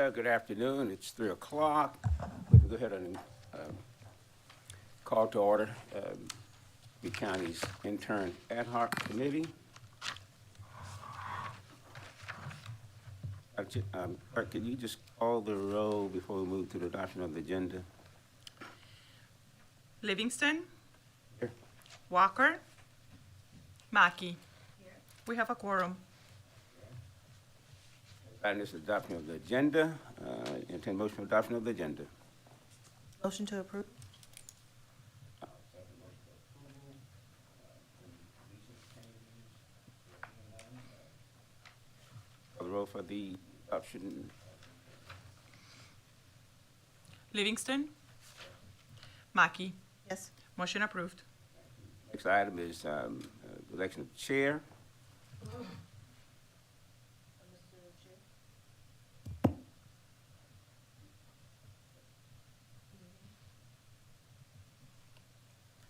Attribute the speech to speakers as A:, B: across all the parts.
A: Good afternoon. It's 3 o'clock. We can go ahead and call to order the county's intern ad hoc committee. Clerk, can you just call the roll before we move to the adoption of the agenda?
B: Livingston.
A: Here.
B: Walker. Mackey. Here. We have a quorum.
A: And this is adoption of the agenda. Entertain motion for adoption of the agenda.
C: Motion to approve.
A: Call the roll for the adoption.
B: Livingston. Mackey.
C: Yes.
B: Motion approved.
A: Next item is election of chair.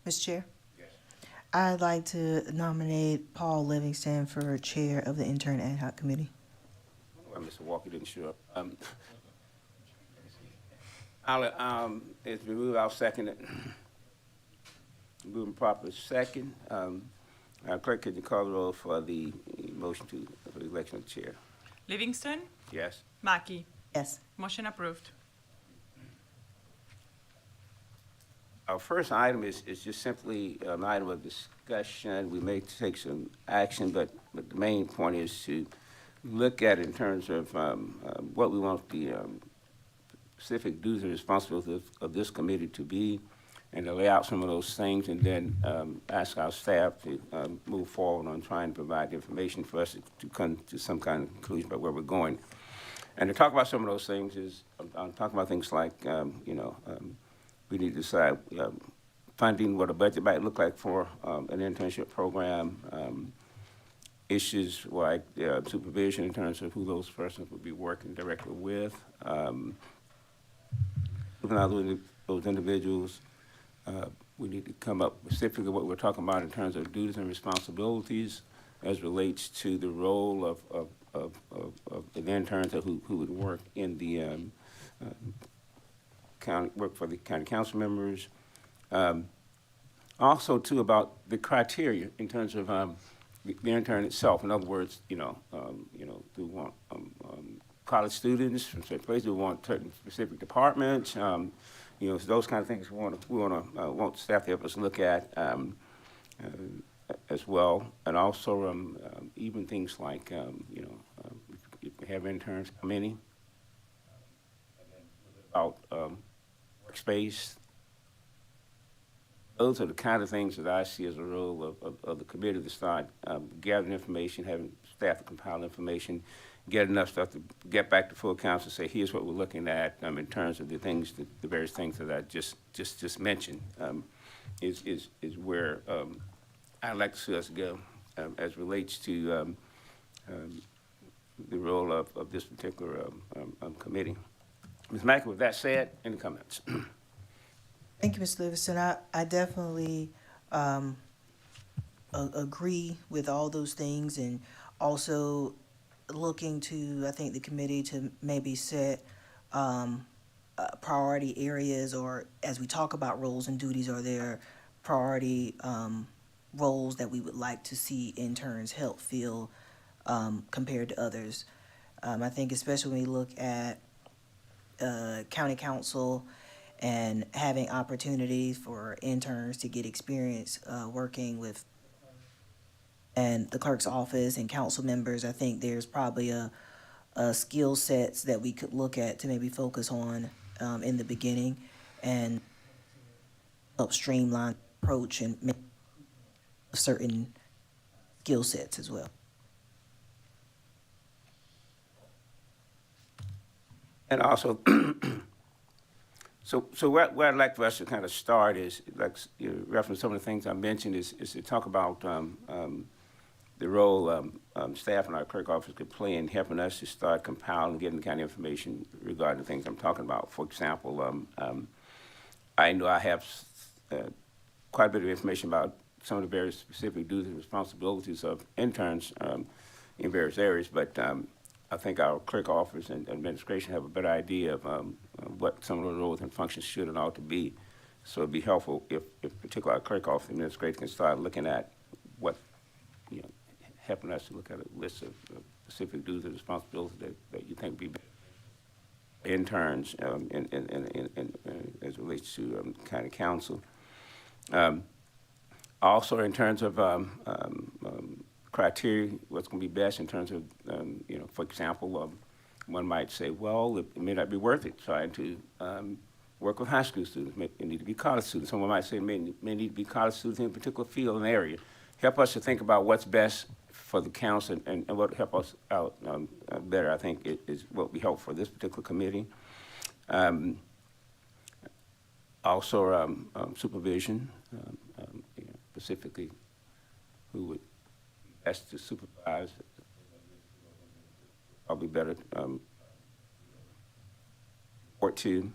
C: Mr. Chair,
A: Yes.
C: I'd like to nominate Paul Livingston for Chair of the Intern Ad Hoc Committee.
A: Well, Mr. Walker didn't show up. It's been moved, I'll second it. Moving properly second. Clerk, could you call the roll for the motion for the election of chair?
B: Livingston.
A: Yes.
B: Mackey.
C: Yes.
B: Motion approved.
A: Our first item is just simply an item of discussion. We may take some action, but the main point is to look at it in terms of what we want the specific duties and responsibilities of this committee to be, and to lay out some of those things, and then ask our staff to move forward on trying to provide information for us to come to some kind of conclusion about where we're going. And to talk about some of those things is, I'm talking about things like, we need to decide funding, what a budget might look like for an internship program, issues like supervision in terms of who those persons would be working directly with, looking at those individuals. We need to come up specifically what we're talking about in terms of duties and responsibilities as relates to the role of the interns who would work in the county, work for the county council members. Also, too, about the criteria in terms of the intern itself. In other words, do we want college students from certain places? Do we want certain specific departments? So those kind of things we want staff to help us look at as well, and also even things like if we have interns come in, about workspace. Those are the kind of things that I see as a role of the committee to start gathering information, having staff to compile information, get enough stuff to get back to full council and say, here's what we're looking at in terms of the things, the various things that I just mentioned, is where I'd like to see us go as relates to the role of this particular committee. Ms. Mackey, with that said, any comments?
C: Thank you, Mr. Livingston. I definitely agree with all those things, and also looking to, I think, the committee to maybe set priority areas, or as we talk about roles and duties, are there priority roles that we would like to see interns help fill compared to others. I think especially when we look at county council and having opportunities for interns to get experience working with and the clerk's office and council members, I think there's probably a skill sets that we could look at to maybe focus on in the beginning and help streamline approach and make certain skill sets as well.
A: And also, so what I'd like for us to kind of start is, like, reference some of the things I mentioned, is to talk about the role staff in our clerk office could play in helping us to start compiling, getting the kind of information regarding the things I'm talking about. For example, I know I have quite a bit of information about some of the very specific duties and responsibilities of interns in various areas, but I think our clerk office and administration have a better idea of what some of those roles and functions should and ought to be. So it'd be helpful if particularly our clerk office administration can start looking at what, helping us to look at a list of specific duties and responsibilities that you think be interns as it relates to county council. Also, in terms of criteria, what's going to be best in terms of, for example, one might say, well, it may not be worth it trying to work with high school students. It need to be college students. Someone might say it may need to be college students in a particular field and area. Help us to think about what's best for the council and what help us out better, I think, is what would be helpful for this particular committee. Also, supervision, specifically who would best to supervise, probably better report to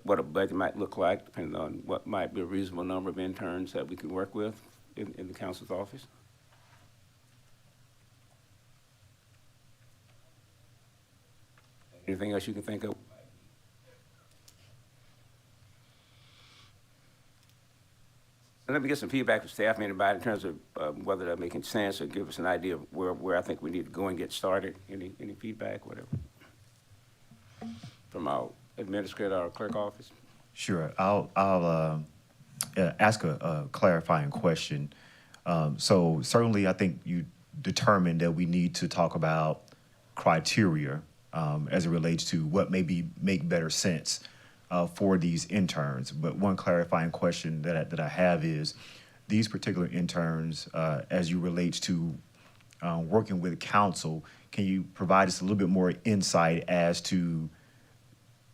A: what a budget might look like, depending on what might be a reasonable number of interns that we can work with in the council's office. Anything else you can think of? And let me get some feedback from staff and anybody in terms of whether they're making sense or give us an idea of where I think we need to go and get started. Any feedback, whatever? From our administrator or clerk office?
D: Sure. I'll ask a clarifying question. So certainly I think you determined that we need to talk about criteria as it relates to what maybe make better sense for these interns. But one clarifying question that I have is these particular interns, as you relates to working with council, can you provide us a little bit more insight as to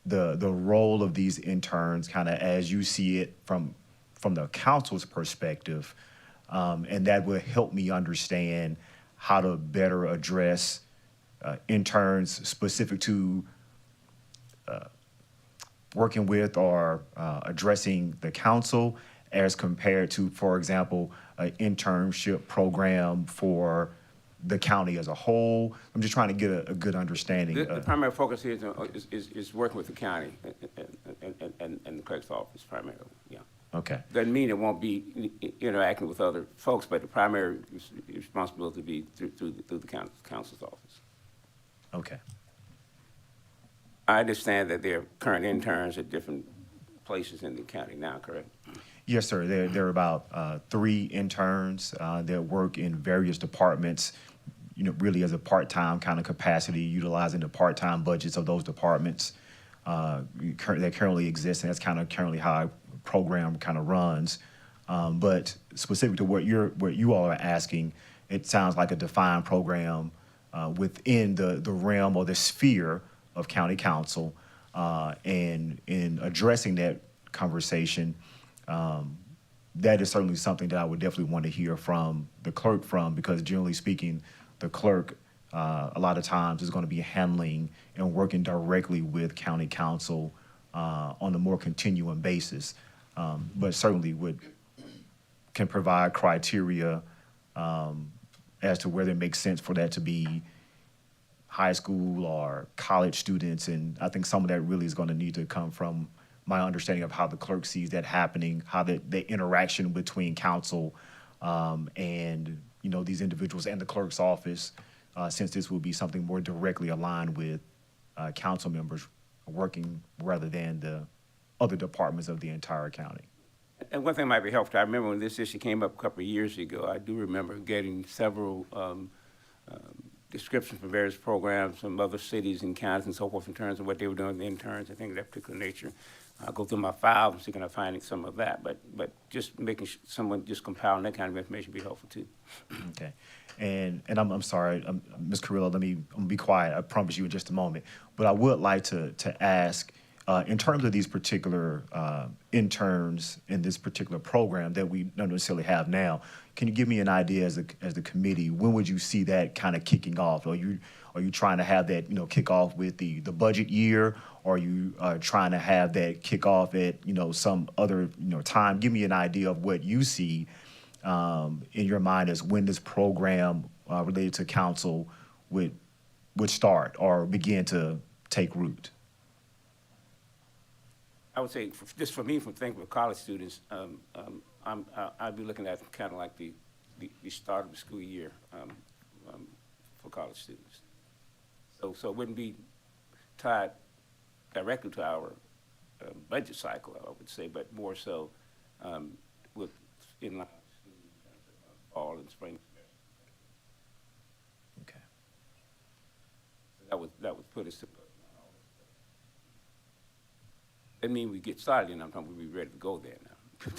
D: the role of these interns, kind of as you see it from the council's perspective, and that will help me understand how to better address interns specific to working with or addressing the council as compared to, for example, an internship program for the county as a whole. I'm just trying to get a good understanding.
A: The primary focus here is working with the county and the clerk's office primarily, yeah.
D: Okay.
A: Doesn't mean it won't be interacting with other folks, but the primary responsibility will be through the council's office.
D: Okay.
A: I understand that there are current interns at different places in the county now, correct?
D: Yes, sir. There are about 3 interns that work in various departments, really as a part-time kind of capacity, utilizing the part-time budgets of those departments that currently exist, and that's kind of currently how our program kind of runs. But specific to what you all are asking, it sounds like a defined program within the realm or the sphere of county council, and in addressing that conversation, that is certainly something that I would definitely want to hear from the clerk because generally speaking, the clerk a lot of times is going to be handling and working directly with county council on a more continuum basis, but certainly can provide criteria as to whether it makes sense for that to be high school or college students, and I think some of that really is going to need to come from my understanding of how the clerk sees that happening, how the interaction between council and these individuals and the clerk's office, since this will be something more directly aligned with council members working rather than the other departments of the entire county.
A: And one thing might be helpful, I remember when this issue came up a couple of years ago, I do remember getting several descriptions from various programs from other cities and counties and so forth in terms of what they were doing with the interns, I think of that particular nature. I'll go through my files and see can I find some of that, but just making someone just compiling that kind of information would be helpful too.
D: Okay, and I'm sorry, Ms. Carrillo, I'm gonna be quiet. I promise you in just a moment. But I would like to ask, in terms of these particular interns in this particular program that we don't necessarily have now, can you give me an idea as the committee, when would you see that kind of kicking off? Are you trying to have that kick off with the budget year, or are you trying to have that kick off at some other time? Give me an idea of what you see in your mind as when this program related to council would start or begin to take root?
A: I would say, just for me, from thinking with college students, I'd be looking at kind of like the start of the school year for college students. So it wouldn't be tied directly to our budget cycle, I would say, but more so with in line with fall and spring.
D: Okay.
A: That would put us to. That mean we get started, and I'm talking we'll be ready to go there now.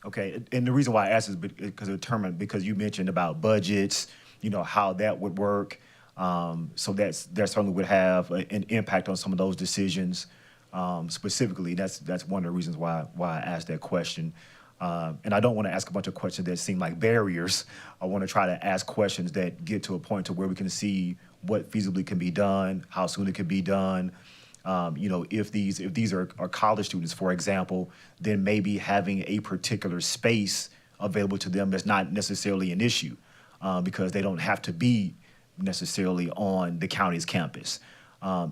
D: Okay, and the reason why I asked is because you mentioned about budgets, how that would work. So that certainly would have an impact on some of those decisions. Specifically, that's one of the reasons why I asked that question. And I don't want to ask a bunch of questions that seem like barriers. I want to try to ask questions that get to a point to where we can see what feasibly can be done, how soon it could be done. If these are college students, for example, then maybe having a particular space available to them is not necessarily an issue because they don't have to be necessarily on the county's campus.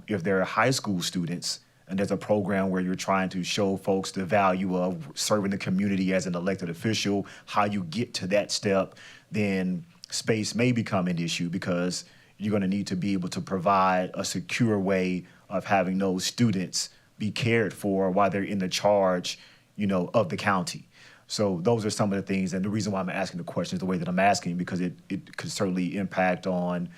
D: If they're high school students and there's a program where you're trying to show folks the value of serving the community as an elected official, how you get to that step, then space may become an issue because you're going to need to be able to provide a secure way of having those students be cared for while they're in the charge, of the county. So those are some of the things, and the reason why I'm asking the questions the way that I'm asking, because it could certainly impact on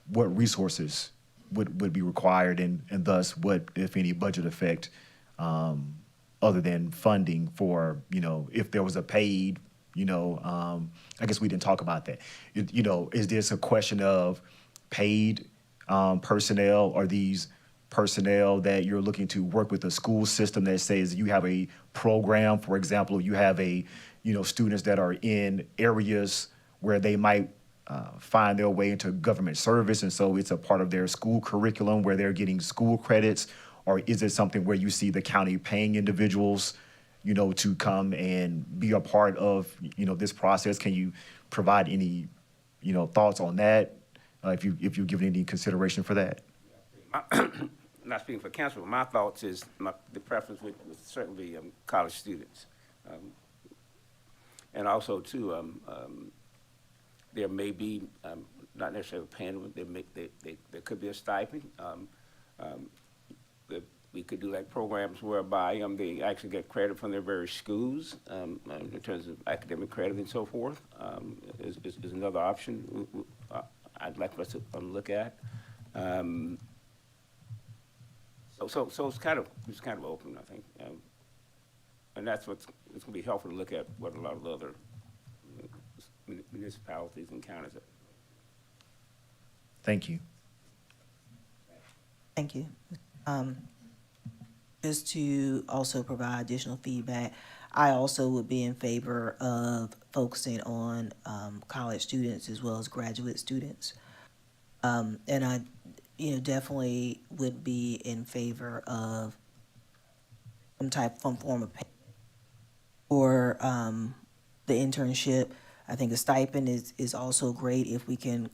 D: what resources would be required and thus what, if any, budget effect, other than funding for, if there was a paid, I guess we didn't talk about that. Is this a question of paid personnel, or these personnel that you're looking to work with a school system that says you have a program, for example, you have students that are in areas where they might find their way into government service, and so it's a part of their school curriculum where they're getting school credits, or is it something where you see the county paying individuals, to come and be a part of, this process? Can you provide any, thoughts on that, if you've given any consideration for that?
A: Not speaking for council, but my thoughts is the preference would certainly college students. And also, too, there may be, not necessarily paying, there could be a stipend. We could do like programs whereby they actually get credit from their various schools in terms of academic credit and so forth. Is another option I'd like us to look at. So it's kind of open, I think, and that's it's going to be helpful to look at what a lot of other municipalities and counties are.
D: Thank you.
C: Thank you. Just to also provide additional feedback, I also would be in favor of focusing on college students as well as graduate students. And I definitely would be in favor of some form of pay for the internship. I think a stipend is also great if we can,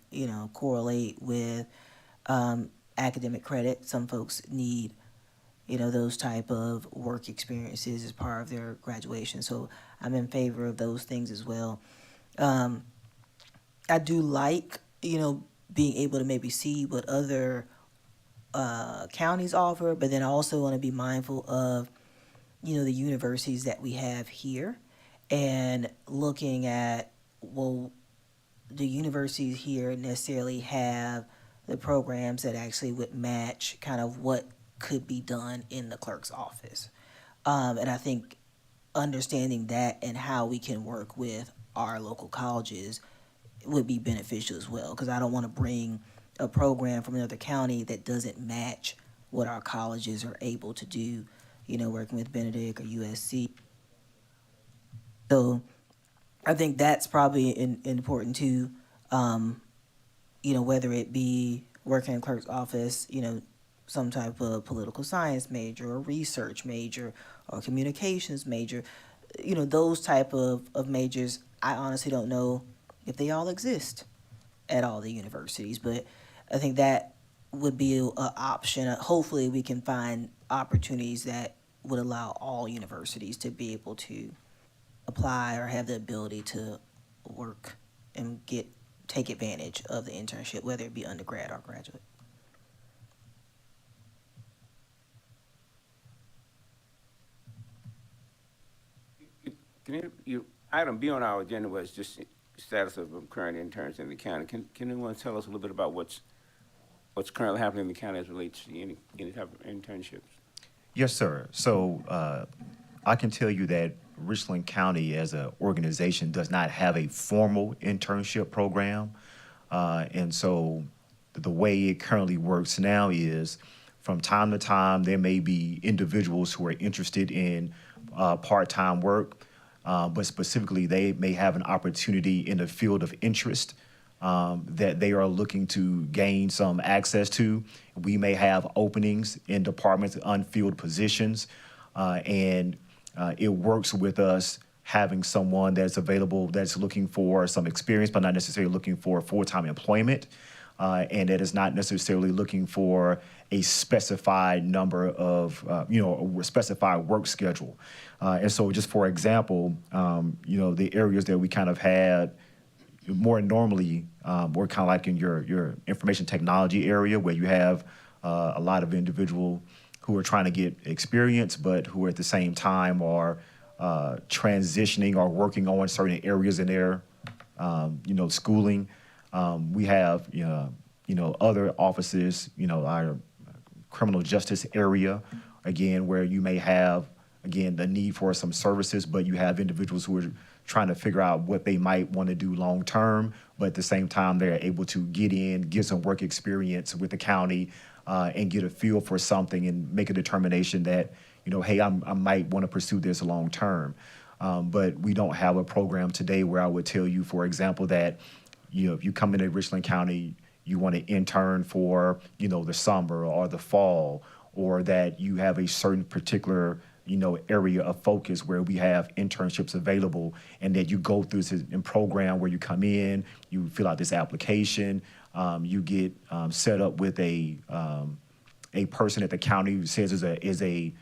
C: correlate with academic credit. Some folks need, those type of work experiences as part of their graduation. So I'm in favor of those things as well. I do like, being able to maybe see what other counties offer, but then I also want to be mindful of, the universities that we have here and looking at, well, do universities here necessarily have the programs that actually would match kind of what could be done in the clerk's office? And I think understanding that and how we can work with our local colleges would be beneficial as well, because I don't want to bring a program from another county that doesn't match what our colleges are able to do, working with Benedict or USC. So I think that's probably important too, whether it be working in clerk's office, some type of political science major or research major or communications major, those type of majors I honestly don't know if they all exist at all the universities, but I think that would be an option. Hopefully, we can find opportunities that would allow all universities to be able to apply or have the ability to work and take advantage of the internship, whether it be undergrad or graduate.
A: Item B on our agenda was just status of current interns in the county. Can anyone tell us a little bit about what's currently happening in the county as relates to any type of internships?
D: Yes, sir. So I can tell you that Richland County as an organization does not have a formal internship program. And so the way it currently works now is from time to time, there may be individuals who are interested in part-time work, but specifically they may have an opportunity in the field of interest that they are looking to gain some access to. We may have openings in departments, unfilled positions, and it works with us having someone that's available that's looking for some experience, but not necessarily looking for full-time employment, and that is not necessarily looking for a specified number of, a specified work schedule. And so just for example, the areas that we kind of had more normally were kind of like in your information technology area where you have a lot of individual who are trying to get experience, but who at the same time are transitioning or working on certain areas in their, schooling. We have, other offices, our criminal justice area, again, where you may have, again, the need for some services, but you have individuals who are trying to figure out what they might want to do long term, but at the same time, they're able to get some work experience with the county and get a feel for something and make a determination that, hey, I might want to pursue this long term. But we don't have a program today where I would tell you, for example, that, if you come into Richland County, you want to intern for, the summer or the fall, or that you have a certain particular area of focus where we have internships available, and that you go through this program where you come in, you fill out this application, you get set up with a person at the county who says is a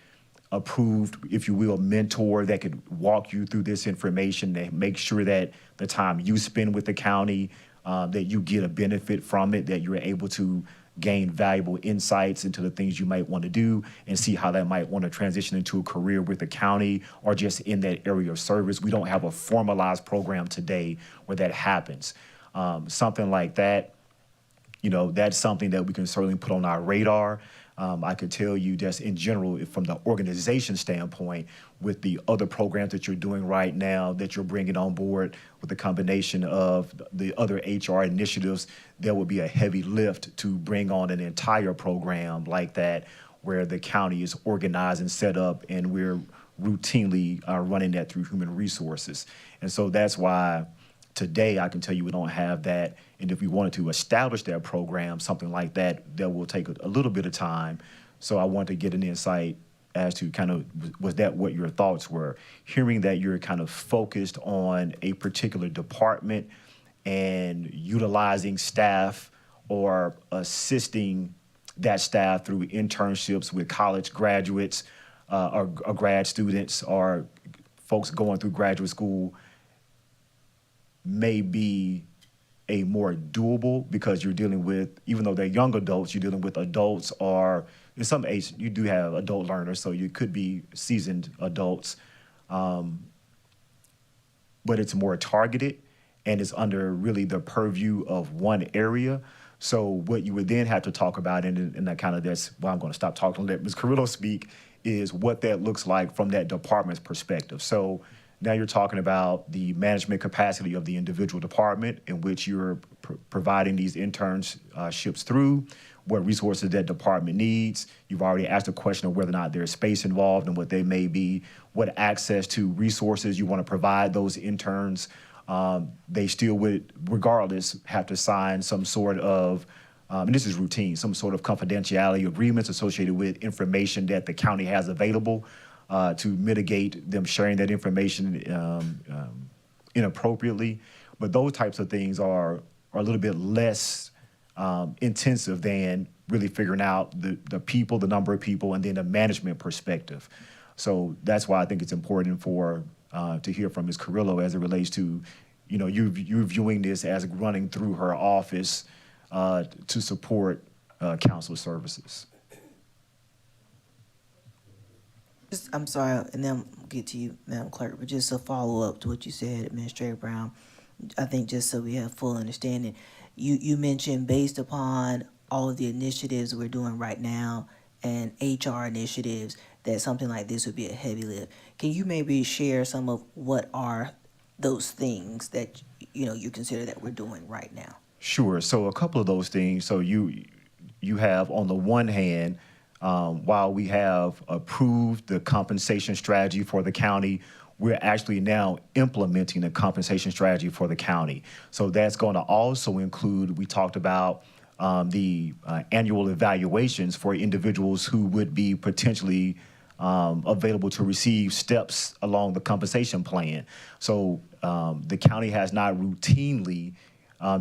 D: approved, if you will, mentor that could walk you through this information and make sure that the time you spend with the county, that you get a benefit from it, that you're able to gain valuable insights into the things you might want to do and see how that might want to transition into a career with the county or just in that area of service. We don't have a formalized program today where that happens. Something like that, that's something that we can certainly put on our radar. I could tell you just in general, from the organization standpoint, with the other programs that you're doing right now, that you're bringing on board with the combination of the other HR initiatives, there would be a heavy lift to bring on an entire program like that, where the county is organized and set up, and we're routinely running that through human resources. And so that's why today I can tell you we don't have that. And if we wanted to establish that program, something like that will take a little bit of time. So I wanted to get an insight as to kind of, was that what your thoughts were? Hearing that you're kind of focused on a particular department and utilizing staff or assisting that staff through internships with college graduates or grad students or folks going through graduate school may be a more doable, because you're dealing with, even though they're young adults, you're dealing with adults, or in some age you do have adult learners, so you could be seasoned adults, but it's more targeted and it's under really the purview of one area. So what you would then have to talk about, and that kind of, that's why I'm going to stop talking and let Ms. Carrillo speak, is what that looks like from that department's perspective. So now you're talking about the management capacity of the individual department in which you're providing these internships through, what resources that department needs. You've already asked a question of whether or not there's space involved and what they may be, what access to resources you want to provide those interns. They still would, regardless, have to sign some sort of, and this is routine, some sort of confidentiality agreements associated with information that the county has available to mitigate them sharing that information inappropriately. But those types of things are a little bit less intensive than really figuring out the people, the number of people, and then the management perspective. So that's why I think it's important for to hear from Ms. Carrillo as it relates to, you viewing this as running through her office to support council services.
C: I'm sorry, and then I'll get to you, Madam Clerk, but just a follow-up to what you said, Administrator Brown. I think just so we have full understanding, you mentioned based upon all of the initiatives we're doing right now and HR initiatives, that something like this would be a heavy lift. Can you maybe share some of what are those things that, you consider that we're doing right now?
D: Sure. So a couple of those things. So you have on the one hand, while we have approved the compensation strategy for the county, we're actually now implementing the compensation strategy for the county. So that's going to also include, we talked about the annual evaluations for individuals who would be potentially available to receive steps along the compensation plan. So the county has not routinely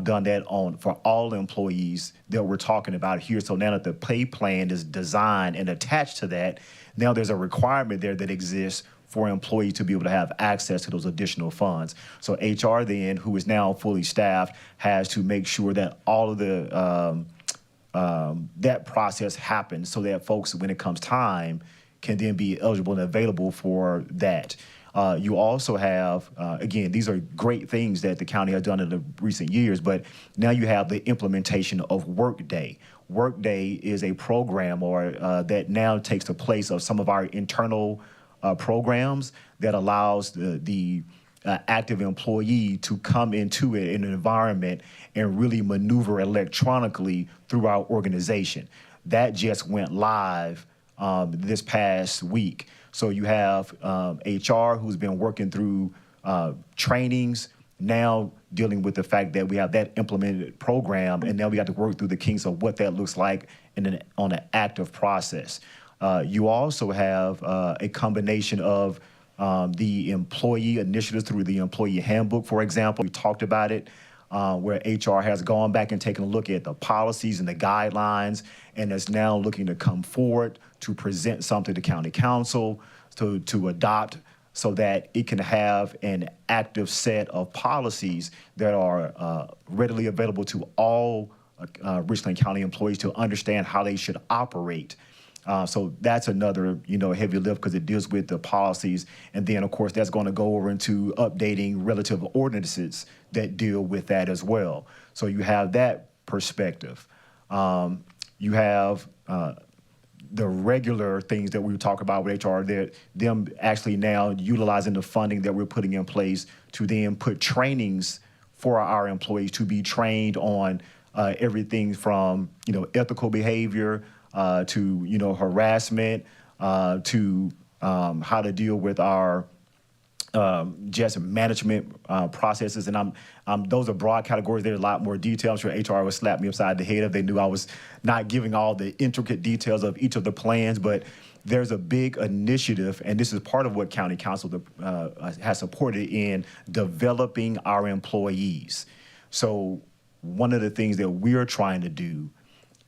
D: done that for all employees that we're talking about here. So now that the pay plan is designed and attached to that, now there's a requirement there that exists for employees to be able to have access to those additional funds. So HR then, who is now fully staffed, has to make sure that all of the that process happens so that folks, when it comes time, can then be eligible and available for that. You also have, again, these are great things that the county has done in the recent years, but now you have the implementation of Workday. Workday is a program that now takes the place of some of our internal programs that allows the active employee to come into it in an environment and really maneuver electronically through our organization. That just went live this past week. So you have HR who's been working through trainings, now dealing with the fact that we have that implemented program, and now we have to work through the kinks of what that looks like on an active process. You also have a combination of the employee initiatives through the employee handbook, for example. We talked about it, where HR has gone back and taken a look at the policies and the guidelines, and is now looking to come forward to present something to county council to adopt, so that it can have an active set of policies that are readily available to all Richland County employees to understand how they should operate. So that's another, heavy lift, because it deals with the policies. And then, of course, that's going to go over into updating relative ordinances that deal with that as well. So you have that perspective. You have the regular things that we talk about with HR, them actually now utilizing the funding that we're putting in place to then put trainings for our employees to be trained on everything from, ethical behavior, to harassment, to how to deal with our just management processes. And those are broad categories. There's a lot more detail. I'm sure HR would slap me upside the head if they knew I was not giving all the intricate details of each of the plans. But there's a big initiative, and this is part of what County Council has supported in developing our employees. So one of the things that we are trying to do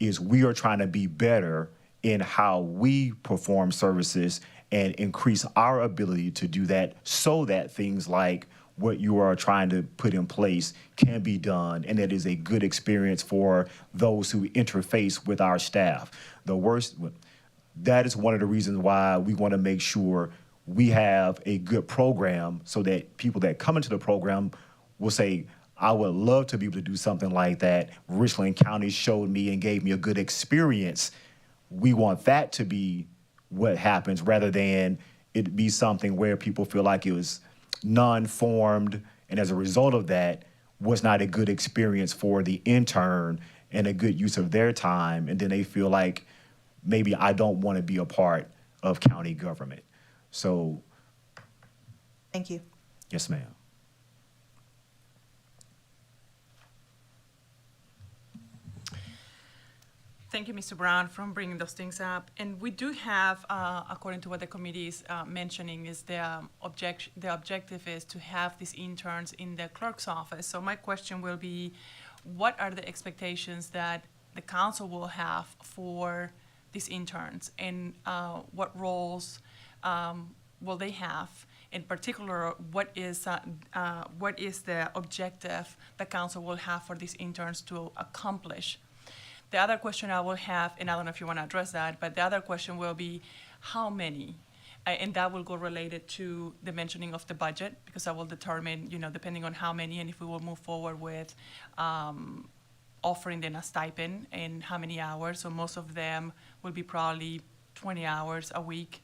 D: is we are trying to be better in how we perform services and increase our ability to do that, so that things like what you are trying to put in place can be done, and it is a good experience for those who interface with our staff. That is one of the reasons why we want to make sure we have a good program, so that people that come into the program will say, I would love to be able to do something like that. Richland County showed me and gave me a good experience. We want that to be what happens, rather than it be something where people feel like it was non-formed, and as a result of that, was not a good experience for the intern and a good use of their time, and then they feel like, maybe I don't want to be a part of county government. So,
C: Thank you.
D: yes, ma'am.
B: Thank you, Mr. Brown, for bringing those things up. And we do have, according to what the committee is mentioning, is the objective is to have these interns in the clerk's office. So my question will be, what are the expectations that the council will have for these interns, and what roles will they have? In particular, what is the objective the council will have for these interns to accomplish? The other question I will have, and I don't know if you want to address that, but the other question will be how many? And that will go related to the mentioning of the budget, because I will determine, depending on how many, and if we will move forward with offering them a stipend and how many hours. So most of them will be probably 20 hours a week,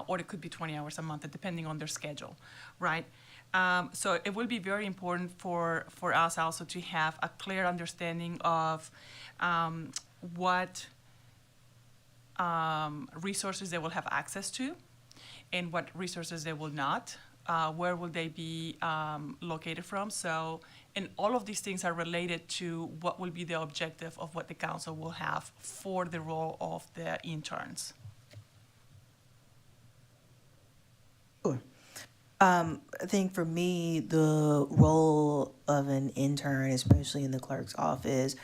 B: or it could be 20 hours a month, depending on their schedule, right? So it will be very important for us also to have a clear understanding of what resources they will have access to and what resources they will not. Where will they be located from? So, and all of these things are related to what will be the objective of what the council will have for the role of the interns.
C: Sure. I think for me, the role of an intern, especially in the clerk's office,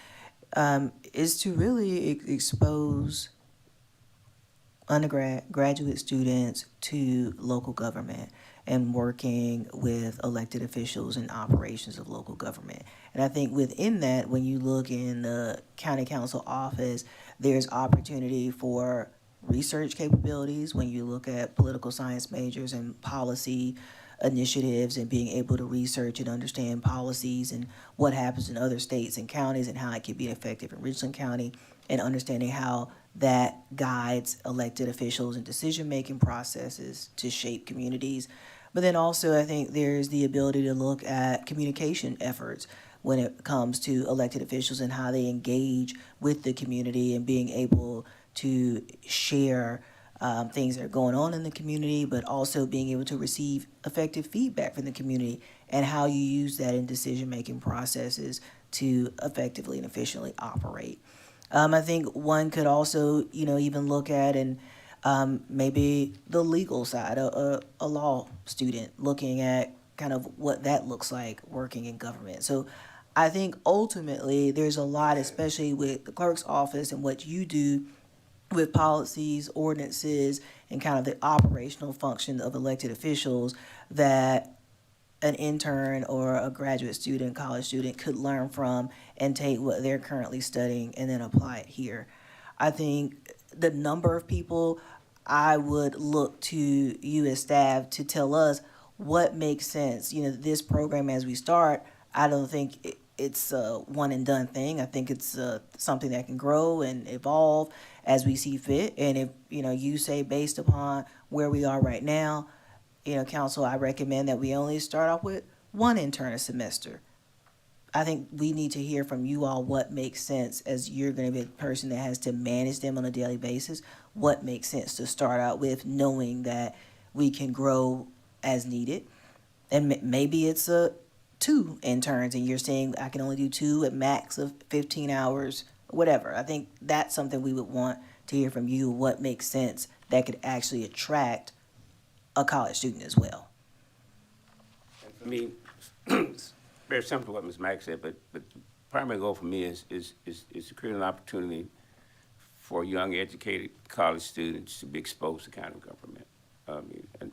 C: is to really expose graduate students to local government and working with elected officials and operations of local government. And I think within that, when you look in the county council office, there's opportunity for research capabilities when you look at political science majors and policy initiatives and being able to research and understand policies and what happens in other states and counties and how it can be effective in Richland County, and understanding how that guides elected officials and decision-making processes to shape communities. But then also I think there's the ability to look at communication efforts when it comes to elected officials and how they engage with the community and being able to share things that are going on in the community, but also being able to receive effective feedback from the community and how you use that in decision-making processes to effectively and efficiently operate. I think one could also, even look at and maybe the legal side, a law student looking at kind of what that looks like working in government. So I think ultimately there's a lot, especially with the clerk's office and what you do with policies, ordinances, and kind of the operational function of elected officials, that an intern or a graduate student, college student could learn from and take what they're currently studying and then apply it here. I think the number of people, I would look to you as staff to tell us what makes sense. This program as we start, I don't think it's a one and done thing. I think it's something that can grow and evolve as we see fit. And if, you say based upon where we are right now, council, I recommend that we only start off with one intern a semester. I think we need to hear from you all what makes sense, as you're going to be the person that has to manage them on a daily basis, what makes sense to start out with, knowing that we can grow as needed. And maybe it's 2 interns and you're saying I can only do 2 at max of 15 hours, whatever. I think that's something we would want to hear from you, what makes sense that could actually attract a college student as well.
A: For me, it's very simple to what Ms. Mack said, but the primary goal for me is to create an opportunity for young, educated college students to be exposed to county government. And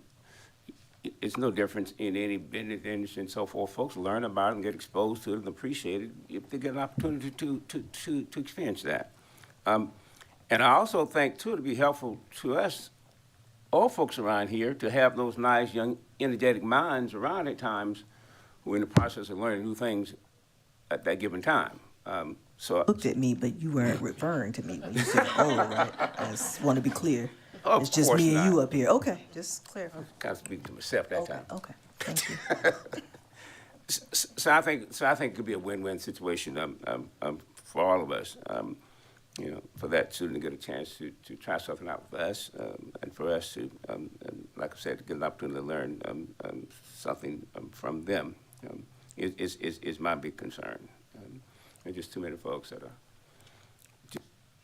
A: it's no difference in any business industry and so forth. Folks learn about it and get exposed to it and appreciate it if they get an opportunity to experience that. And I also think, too, to be helpful to us, all folks around here, to have those nice, young, energetic minds around at times who are in the process of learning new things at that given time.
C: Looked at me, but you weren't referring to me when you said, "Oh, right." I just want to be clear.
A: Of
C: It's just
A: course
C: me
A: not.
C: and you up here. Okay, just clarify.
A: Kind of speaking to myself that
C: Okay,
A: time.
C: okay, thank you.
A: So I think it could be a win-win situation for all of us. For that student to get a chance to try something out with us, and for us to, like I said, to get an opportunity to learn something from them is my big concern. There's just too many folks that are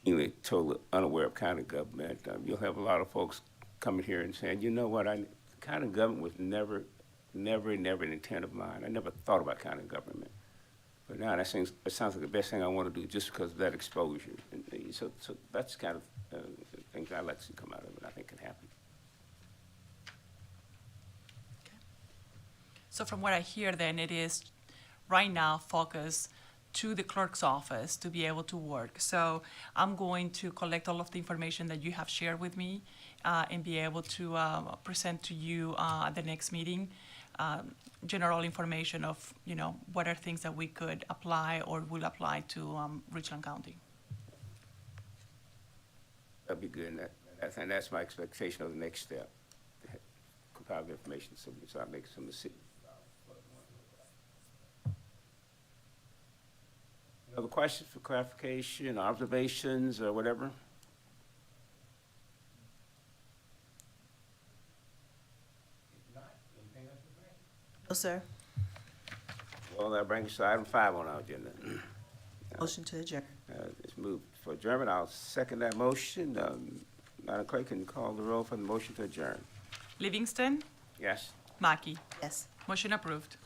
A: seemingly totally unaware of county government. You'll have a lot of folks coming here and saying, you know what, county government was never an intent of mine. I never thought about county government. But now it sounds like the best thing I want to do just because of that exposure. And so that's kind of things I'd like to see come out of it, I think can happen.
B: So from what I hear then, it is right now focused to the clerk's office to be able to work. So I'm going to collect all of the information that you have shared with me and be able to present to you at the next meeting, general information of, what are things that we could apply or will apply to Richland County.
A: That'd be good, and and that's my expectation of the next step. Compile the information so we start making some decisions. Other questions for clarification, observations, or whatever?
C: No, sir.
A: Well, that brings us to item 5 on our agenda.
C: Motion to adjourn.
A: It's moved for adjournment. I'll second that motion. Madam Clerk, can you call the roll for the motion to adjourn?
B: Livingston,
A: Yes?
B: Mackey,
C: Yes.
B: motion approved.